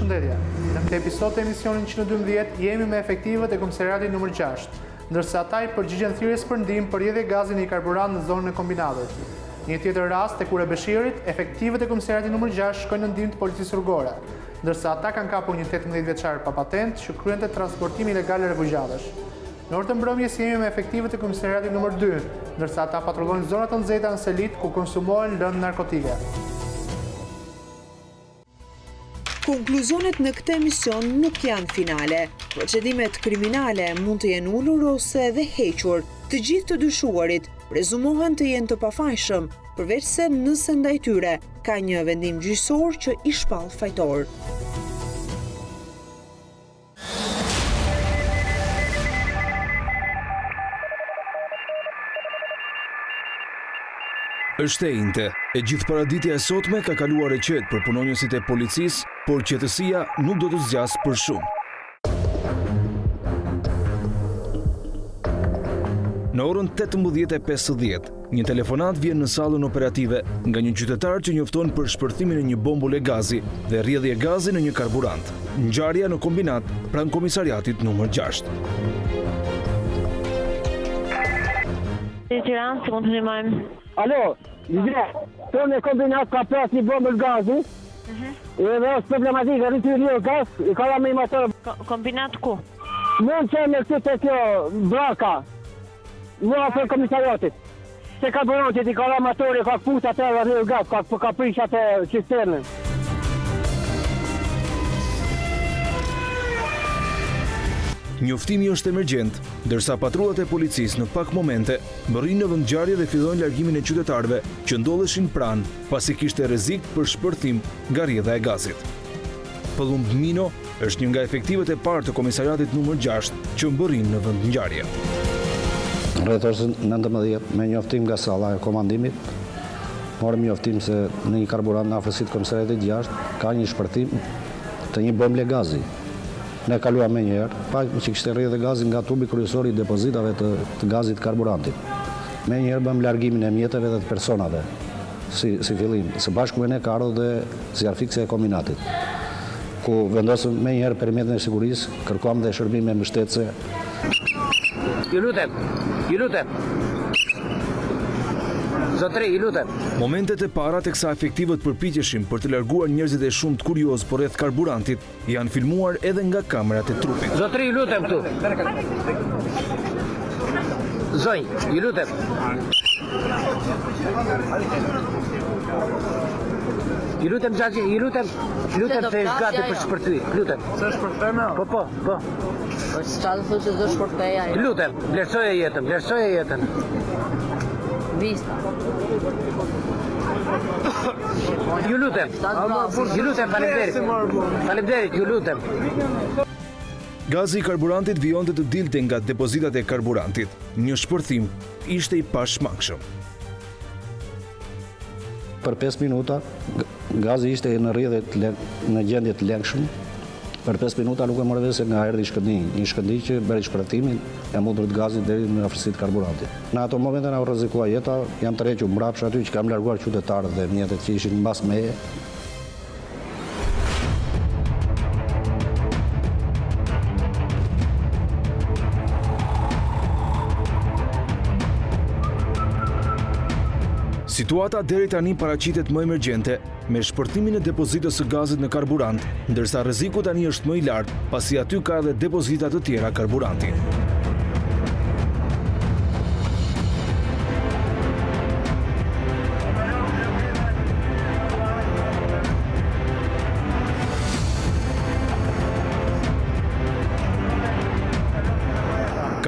Përshëndetje. Në këtë episod të emisionin 112 jemi me efektivët e komisariatit nr. 6, ndërsa ata i përgjigjen thirrjes për ndihmë për rrjedhje gazi në karburant në zonën e kombinatit. Në një tjetër rast, tek e Beshirit, efektivët e komisariatit nr. 6 shkojnë në ndihmë të Policisë Rrugore, ndërsa ata kanë kapur një 18 vjeçar pa patentë që kryente transportim ilegal e refugjatesh. Në orët e mbrëmjes jemi me efektivët e komisariatit nr. 2, ndërsa ata patrullojnë zonat të nxehta në Selit ku konsumohen lëndë narkotike. Konkluzionet në këtë emision nuk janë finale. Procedimet kriminale mund të jenë ulur ose edhe hequr. Të gjithë të dyshuarit prezumohen të jenë të pafajshëm, përveç se nëse ndaj tyre ka një vendim gjyqësor që i shpall fajtor. Është e inte, e gjithë paraditja e sotme ka kaluar e qetë për punonjësit e policisë, por qetësia nuk do të zgjasë për shumë. Në orën 18:50, një telefonat vjen në sallën operative nga një qytetar që njofton për shpërthimin e një bombule gazi dhe rrjedhje gazi në një karburant. Ngjarja në kombinat pranë komisariatit nr. 6. Tiranë, si mund të ndihmojmë? Alo, të në kombinat ka pres një bombë gazi, edhe është problematika, rrityrë gaz, i ka me i motor. Kombinat ku? Mund që me këtë kjo braka, në apër komisariatit. Se karburantit i ka motori, ka put atë dhe rrityrë gaz, ka prish atë qisternën. Njoftimi është emergjent, ndërsa patrullat e policisë në pak momente mbërrin në vendngjarje dhe fillojnë largimin e qytetarëve që ndodheshin pranë, pasi kishte rrezik për shpërthim nga rrjedha e gazit. Pëllumb Mino është një nga efektivët e parë të komisariatit nr. 6 që mbërrin në vendngjarje. Rreth orës 19 me njoftim nga salla e komandimit, morëm njoftim se në një karburant në afërsitë të komisariatit 6 ka një shpërthim të një bomble gazi. Ne kaluam me njëherë, pa që kishte rrjedhë gazi nga tubi kryesor i depozitave të gazit karburantit. Me njëherë bëm largimin e mjeteve dhe të personave, si fillim, së bashku me ne ka ardhur dhe zjarfikse e kombinatit, ku vendosëm me njëherë perimetrin e sigurisë, kërkuam dhe shërbime mbështetëse. Ju lutem. Zotëri, ju lutem. Momentet e para teksa efektivët përpiqeshin për të larguar njerëzit e shumt kurioz për rreth karburantit janë filmuar edhe nga kamerat e trupit. Zotëri, ju lutem këtu. Zonj, ju lutem. Ju lutem Xhaxhi, ju lutem se është gati për shpërthy, lutem. Se Shpërthen? Po. Po çfarë do thotë do shpërtheja? Lutem, vlerësoje jetën. Vista. Ju lutem, faleminderit, ju lutem. Gazi i karburantit vijonte të dilte nga depozitat e karburantit. Një shpërthim ishte i pashmangshëm. Për 5 minuta, gazi ishte në rrjedhje në gjendje të lengshme. Për 5 minuta nuk e morë vesh se nga erdhi një shkëndi që bëri shpërthimin e mundrit gazit deri në afërsitë të karburantit. Në ato momente na u rrezikua jeta, jam tërhequr mbrapsht aty që kam larguar qytetarët dhe mjetet që ishin mbas meje. Situata deri tani paraqitet më emergjente me shpërthimin e depozitës së gazit në karburant, ndërsa rreziku tani është më i lartë pasi aty ka edhe depozita të tjera karburanti.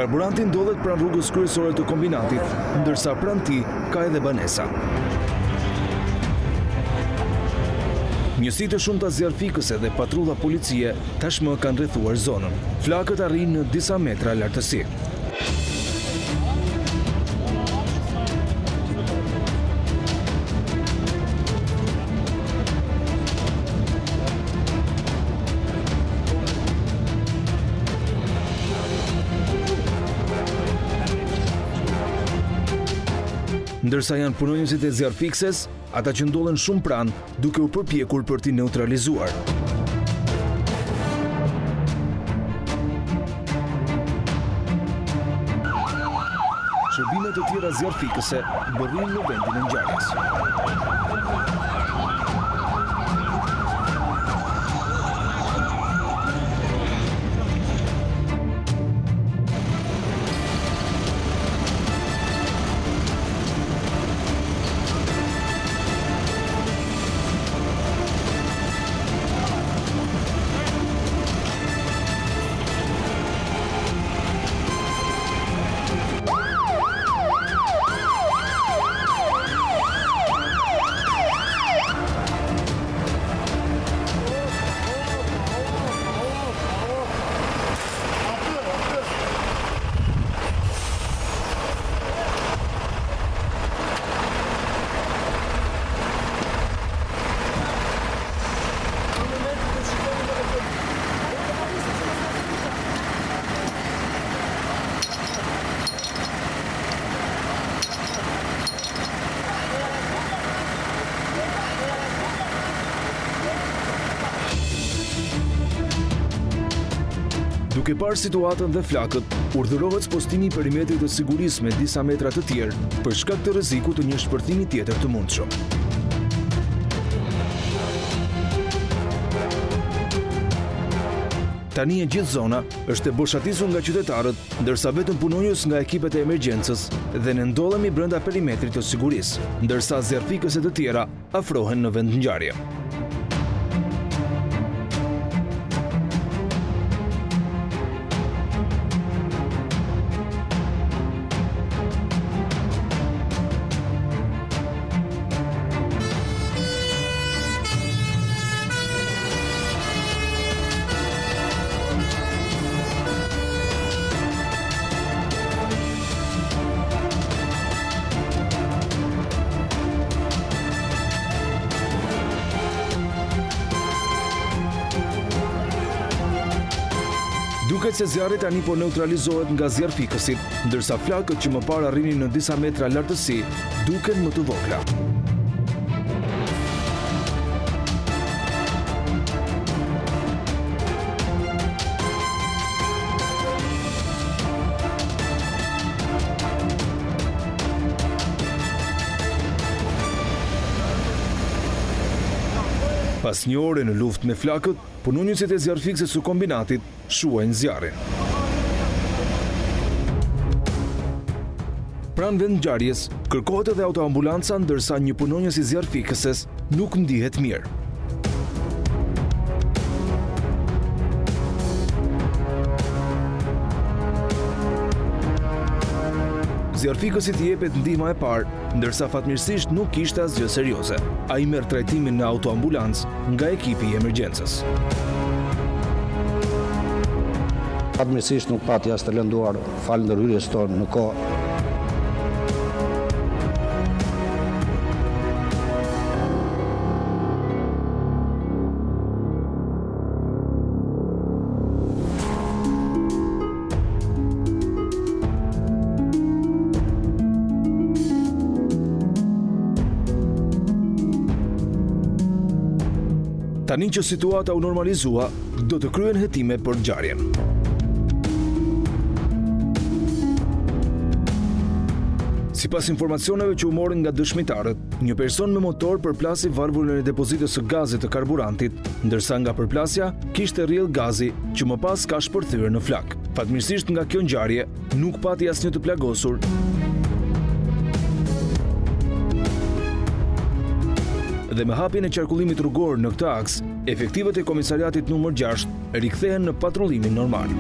Karburanti ndodhet pranë rrugës kryesore të kombinatit, ndërsa pranë tij ka edhe banesa. Njësi të shumta zjarfikëse dhe patrulla policie tashmë kanë rrethuar zonën. Flakët arrin në disa metra lartësi. Ndërsa janë punonjësit e zjarfikses, ata që ndodhen shumë pranë, duke u përpjekur për t'i neutralizuar. Shërbime të tjera zjarfikëse bërrin në vendin e ngjarjes. Duke parë situatën dhe flakët, urdhërohet spostimi i perimetrit të sigurisë me disa metra të tjerë për shkak të rrezikut të një shpërthimi tjetër të mundshëm. Tani e gjithë zona është e boshatisur nga qytetarët, ndërsa vetëm punonjës nga ekipet e emergjencës dhe ne ndodhemi brenda perimetrit të sigurisë, ndërsa zjarfikëse të tjera afrohen në vend ngjarje. Duket se zjarri tani po neutralizohet nga zjarfikësit, ndërsa flakët që më parë arrinin në disa metra lartësi duken më të vogla. Pas një ore në luftë me flakët, punonjësit e zjarfikësit së kombinatit shuajnë zjarrin. Pranë vend ngjarjes, kërkohet edhe autoambulanca, ndërsa një punonjës i zjarfikëses nuk ndihet mirë. Zjarfikësit i jepet ndihma e parë, ndërsa fatmirësisht nuk kishte asgjë serioze. Ai merr trajtimin në autoambulancë nga ekipi i emergjencës. Fatmirësisht nuk pati as të lënduar falë ndërhyrjes tonë në kohë. Tani që situata u normalizua, do të kryen hetime për ngjarjen. Sipas informacioneve që u morën nga dëshmitarët, një person me motor përplasi valvulën e depozitës së gazit të karburantit, ndërsa nga përplasja kishte rrjedh gazi që më pas ka shpërthyer në flak. Fatmirësisht nga kjo ngjarje nuk pati asnjë të plagosur. Dhe me hapjen e qarkullimit rrugor në këtë aks, efektivët e komisariatit numër 6 rikthehen në patrullimin normal.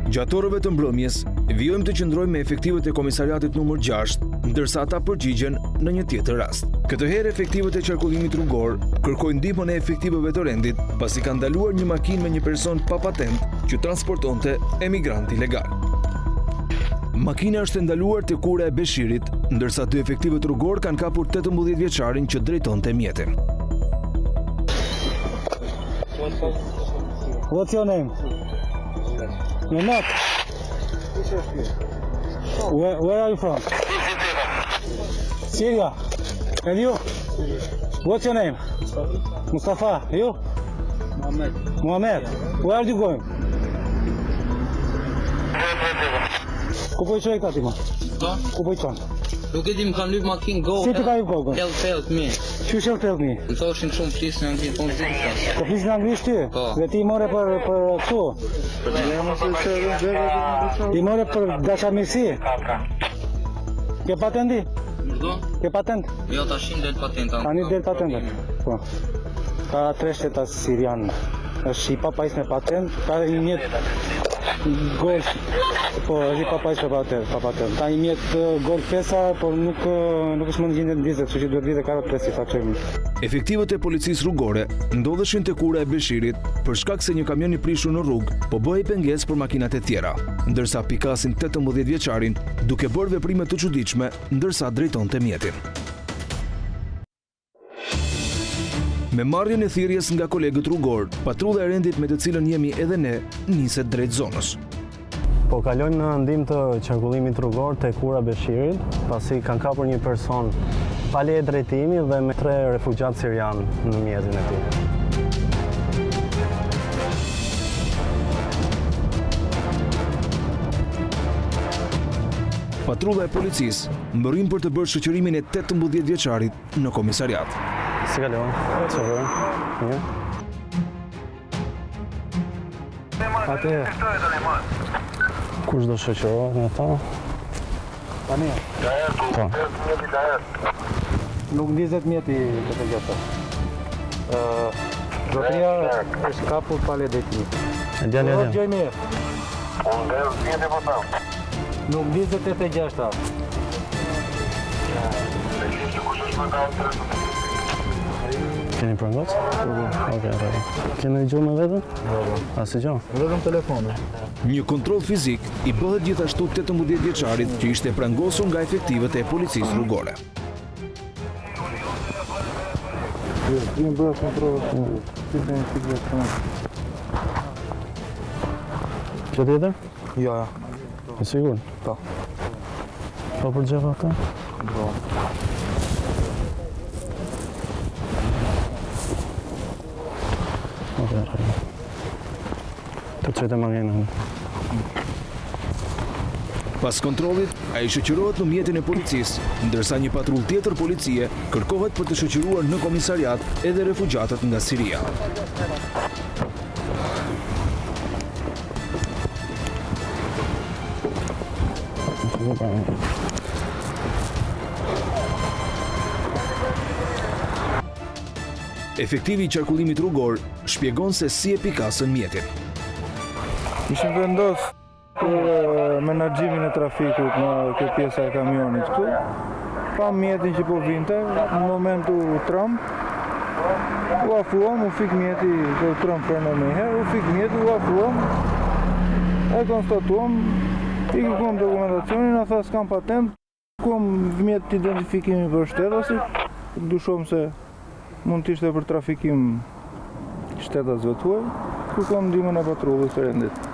Gjatë orëve të mbrëmjes, vijojmë të qëndrojmë me efektivët e komisariatit numër 6, ndërsa ata përgjigjen në një tjetër rast. Këtë herë efektivët e qarkullimit rrugor kërkojnë ndihmën e efektivëve të rendit, pasi kanë ndaluar një makinë me një person pa patentë që transportonte emigrant ilegal. Makina është ndaluar te kura e Beshirit, ndërsa dy efektivët rrugor kanë kapur 18 vjeçarin që drejtonte Mjetin. What's your name? You're not. Where are you from? Syria. And you? What's your name? Mustafa. You? Mohammed. Where are you going? Ku po i çoj këta ti ma? Ku po i çon? Nuk e di, më kanë lyp makinë go. Si të ka i kokën? Help me. Qysh help me? Më thoshin shumë flisë në anglisht, unë zim flas. Po flisë në anglisht ty? Po. Dhe ti i more për këtu? Ti more për dashamirësi? Ke patenti? Mërdon? Ke patent? Jo, tashin del patenta. Tani del patentet? Po. Ka 3 shtetas sirian. Është Shqipa, pajis me patent, ka një mjet golf, po është i papajs pa patent. Ka një mjet golf 5, por nuk është mund gjendje në 20, kështu që duhet vite ka 5 si faktorimi. Efektivët e Policisë Rrugore ndodheshin te kura e Beshirit për shkak se një kamion i prishur në rrugë po bëhej pengesë për makinat e tjera, ndërsa pikasin 18 vjeçarin duke bërë veprime të çuditshme ndërsa drejtonte mjetin. Me marrjen e thirrjes nga kolegët rrugor, patrulla e rendit me të cilën jemi edhe ne niset drejt zonës. Po kalojmë në ndihmë të qarkullimit rrugor te kura Beshirit, pasi kanë kapur një person pa leje drejtimi dhe me 3 refugjatë sirian në mjetin e tij. Patrulla e policisë mbërrin për të bërë shoqërimin e 18 vjeçarit në komisariat. Si kalon? Çfarë? Mirë. Atë. Kush do shoqërohet me ta? Tani. Po. Nuk ndizet mjeti këtë gjëtë. Zotria është kapur pa leje drejtimi. E djalë Po gjej mirë. Nuk ndizet 86-ta. Keni përngos? Okej, rrë. Keni gjuhë me vetën? Asë gjuhë? Vetëm telefoni. Një kontroll fizik i bëhet gjithashtu 18 vjeçarit që ishte prangosur nga efektivët e Policisë Rrugore. Një bërë kontrolë. Kjo tjetër? Ja. E sigur? Po. Po për gjeva ka? Po. Okej, rrë. Të qëjtë makinën. Pas kontrollit, ai shoqërohet në mjetin e policisë, ndërsa një patrull tjetër policie kërkohet për të shoqëruar në komisariat edhe refugjatët nga Siria. Efektivi i qarkullimit rrugor shpjegon se si e pikasën mjetin. Ishim vendos për menaxhimin e trafikut në këtë pjesë e kamionit këtu. Pa mjetin që po vinte, në moment u trëm, u afruam, u fik mjeti, u trëm freno me herë, u fik mjeti, u afruam, e konstatuam, i kërkuam dokumentacionin, a tha s'kam patent, kërkuam mjet të identifikimi për shtetasit, dushom se mund të ishte për trafikim shtetasve tuaj, kërkuam ndihmën e patrullës së rendit.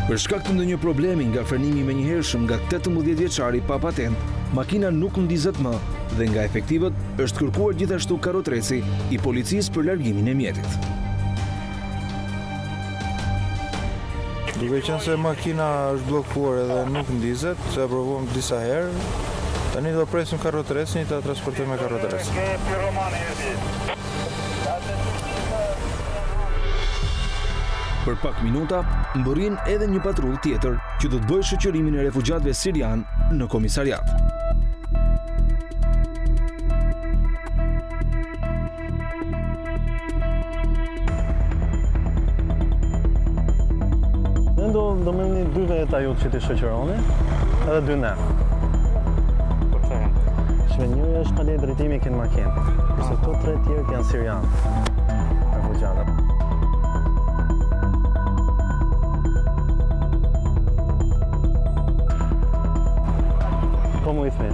Për shkak të ndonjë problemi nga frenimi menjëhershëm nga 18 vjeçari pa patent, makina nuk ndizet më dhe nga efektivët është kërkuar gjithashtu karotreci i policisë për largimin e mjetit. Duke qenë se makina është bllokuar edhe nuk ndizet, se e provuam disa herë, tani do presim karrotrecin ta transportojmë me karrotrecin. Për pak minuta, mbërrin edhe një patrull tjetër që do të bëjë shoqërimin e refugjatëve sirian në komisariat. Ne do merrni 2 veta ju që t'i shoqëroni, edhe 2 ne. Për çfarë? Shme njëri është pa leje drejtimi kënë makinë, kurse këto 3 tjerët janë sirian, refugjatë. Come with me.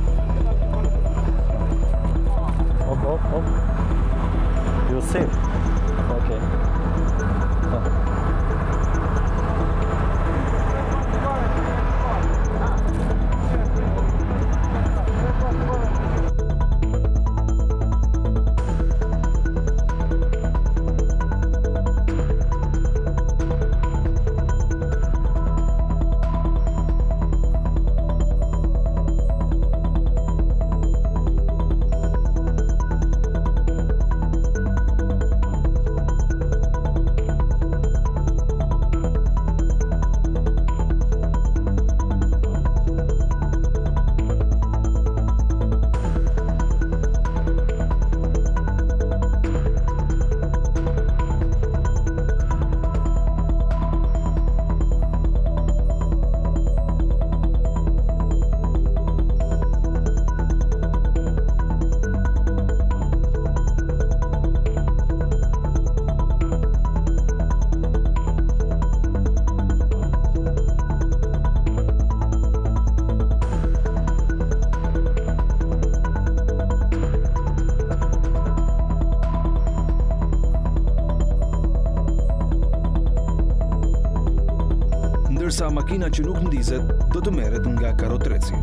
Hop. You safe? Okay. ndërsa makina që nuk ndizet do të merret nga karotreci.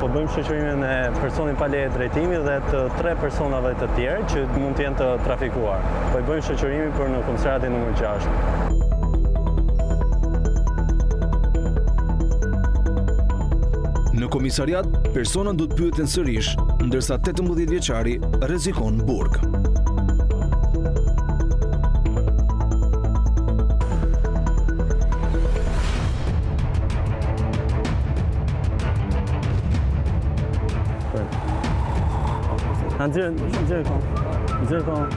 Bëjmë shoqërimin e personit pa leje drejtimi dhe të 3 personave të tjerë që mund të jenë të trafikuar. Po i bëjmë shoqërimin për në komisariatin numër 6. Në komisariat, personat do të pyeten sërish, ndërsa 18 vjeçari rrezikon burg. Nxjerr kon.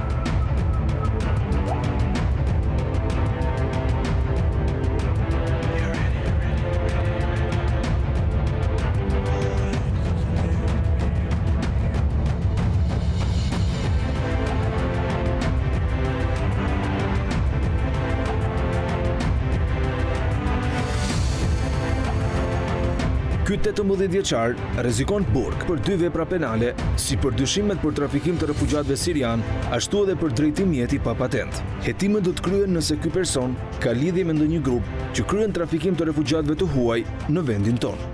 Ky 18 vjeçar rrezikon burg për 2 vepra penale, si për dyshimet për trafikim të refugjatëve sirian, ashtu edhe për drejtim mjeti pa patentë. Hetimet do të kryen nëse ky person ka lidhje me ndonjë grup që kryen trafikim të refugjatëve të huaj në vendin tonë.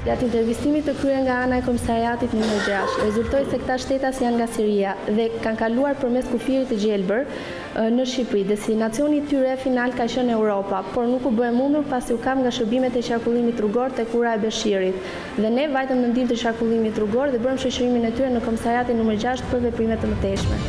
Gjatë intervistimit të kryer nga ana e komisariatit numër 6, rezultoi se këta shtetas janë nga Siria dhe kanë kaluar përmes kufirit të gjelbër në Shqipëri. Destinacioni i tyre final ka qenë Europa, por nuk u bë mundur pasi u kam nga shërbimet e qarkullimit rrugor tek ura e Beshirit. Dhe ne vajtëm në ndihmë të qarkullimit rrugor dhe bërëm shoqërimin e tyre në komisariatin numër 6 për veprime të mëtejshme.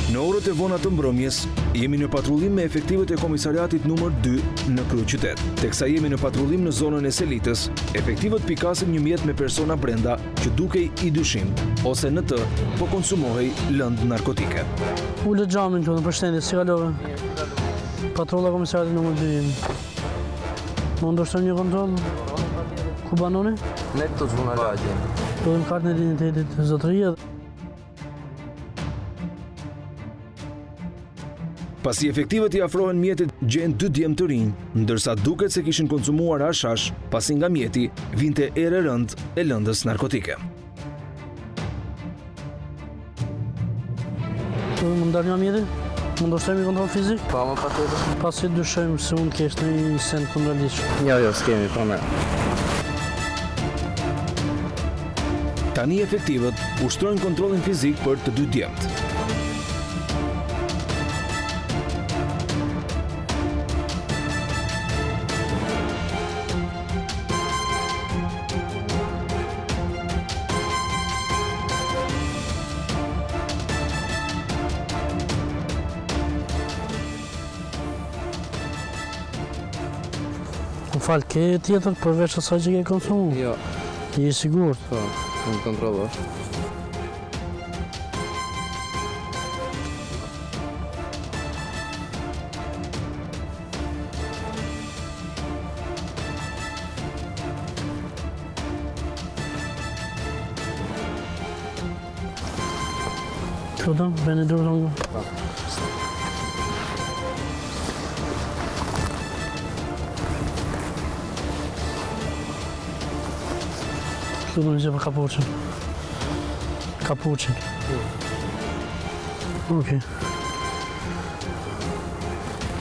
Në orët e vona të mbrëmjes, jemi në patrullim me efektivët e komisariatit numër 2 në kryeqytet. Teksa jemi në patrullim në zonën e Selitës, efektivët pikasin një mjet me persona brenda që dukej i dyshim, ose në të po konsumohej lëndë narkotike. Ullë xhamin këtu në përshëndetje, si kalove? Patrulla komisariatit numër 2 jemi. Më ndoshton një kontroll? Ku banoni? Ne këtu zona lagje. Do të kartën e identitetit zotëria. Pasi efektivët i afrohen mjetit, gjen 2 djemë të rinj, ndërsa duket se kishin konsumuar hashash, pasi nga mjeti vinte erë rënd e lëndës narkotike. Më ndarë nga mjeti? Më ndoshtojmë i kontrol fizik? Pa, më patjetër. Pasi dyshojmë se mund kesh në një send kontrollish. Jo, s'kemi, pa me. Tani efektivët ushtrojnë kontrollin fizik për të 2 djemët. Më falë, ke tjetër përveç asaj që ke konsumu? Jo. Je sigurt? Po, më kontrollosh. Këto, bene durë nga. Këtu do në gjepë kapuqin. Kapuqin. Okej.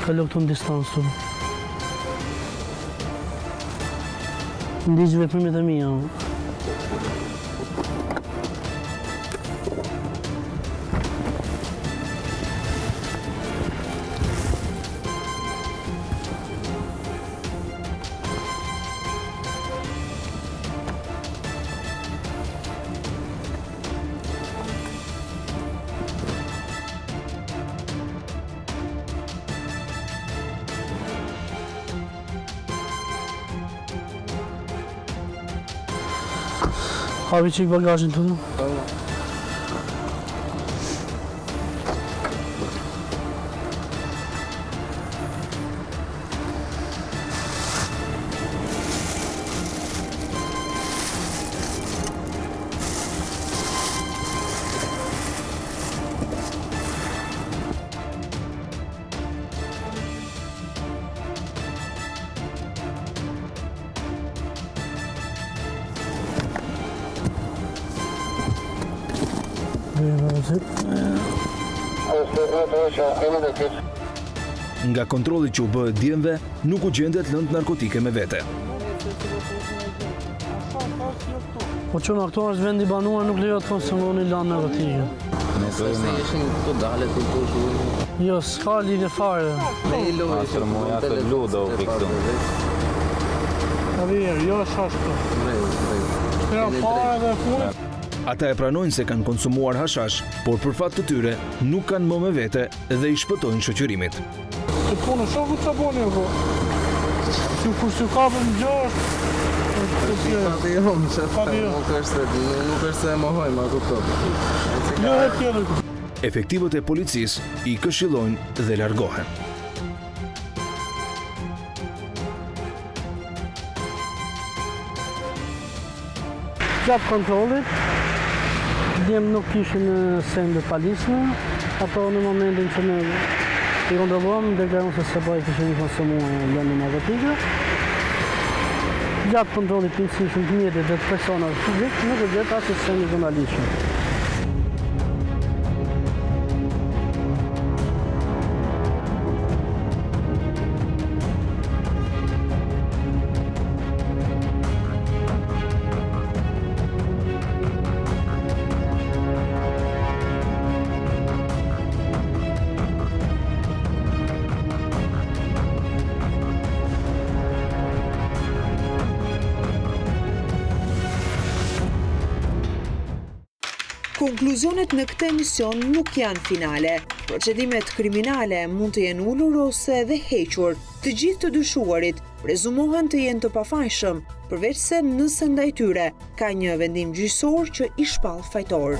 Kallo këtu në distancë të. Ndiqë veprimet e mija. Habi çek bagajın tutu. Tamam. Nga kontrolli që u bë djemve, nuk u gjendet lëndë narkotike me vete. Po që në këto është vendi banuar, nuk lejohet konsumoni lëndë narkotike. Nëse ishin këtu dalet të këtu. Jo, s'ka lidhje fare. Me i lojë. Asër moja të ludo u fiktu. Jo, është ashtu. Shkëra fare dhe funit. Ata e pranojnë se kanë konsumuar hashash, por për fat të tyre nuk kanë më me vete dhe i shpëtojnë shoqërimit. Që punë shoku të boni, po. Si kur s'u kapën gjashtë. Pati jomë, që nuk është se e mohoj, ma kuptot. Jo e tjene. Efektivët e policisë i këshillojnë dhe largohen. Gjatë kontrollit, djemë nuk kishin sende palisme, ato në momentin që ne i kontrolluam, deklaruam se po e kishin konsumuar lëndë narkotike. Gjatë kontrollit të njësishëm të mjetit dhe të personat fizik, nuk e gjetë asë sende jurnalistëshme. Konkluzionet në këtë emision nuk janë finale. Procedimet kriminale mund të jenë ulur ose dhe hequr. Të gjithë të dyshuarit prezumohen të jenë të pafajshëm, përveç se nëse ndaj tyre ka një vendim gjyqësor që i shpall fajtor.